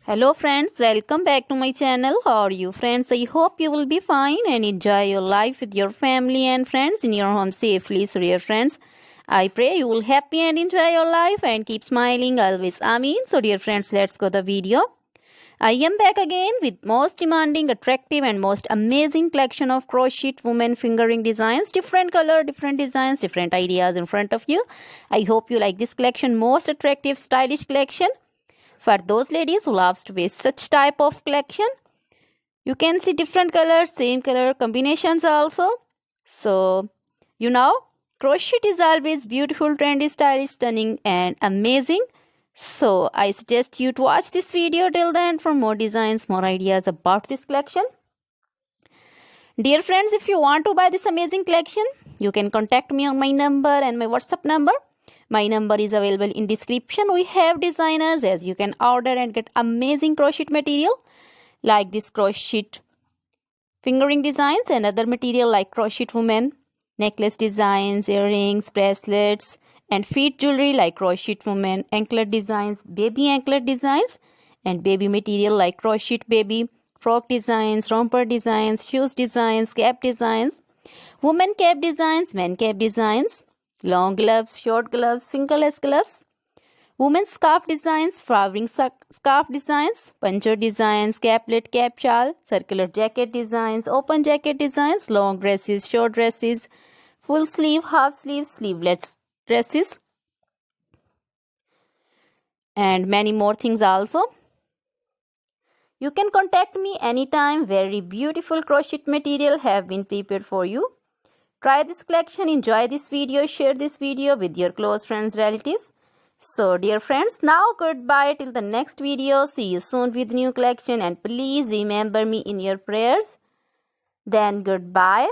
Hello friends, welcome back to my channel. How are you friends? I hope you will be fine and enjoy your life with your family and friends in your home safely. So dear friends, I pray you will happy and enjoy your life and keep smiling always. Amen. So dear friends, let's go the video. I am back again with most demanding, attractive and most amazing collection of crochet women fingering designs. Different color, different designs, different ideas in front of you. I hope you like this collection, most attractive, stylish collection. For those ladies who loves to wear such type of collection, you can see different colors, same color combinations also. So, crochet is always beautiful, trendy, stylish, stunning and amazing. So, I suggest you to watch this video till the end for more designs, more ideas about this collection. Dear friends, if you want to buy this amazing collection, you can contact me on my number and my WhatsApp number. My number is available in description. We have designers as you can order and get amazing crochet material like this crochet fingering designs and other material like crochet women, necklace designs, earrings, bracelets and feet jewelry like crochet women, anklet designs, baby anklet designs and baby material like crochet baby, frock designs, romper designs, shoes designs, cap designs, women cap designs, men cap designs, long gloves, short gloves, fingerless gloves, women's scarf designs, flowering scarf designs, puncher designs, caplet, cap shawl, circular jacket designs, open jacket designs, long dresses, short dresses, full sleeve, half sleeve, sleeveless dresses, and many more things also. You can contact me anytime. Very beautiful crochet material have been prepared for you. Try this collection, enjoy this video, share this video with your close friends, relatives. So dear friends, now goodbye till the next video. See you soon with new collection and please remember me in your prayers. Then goodbye.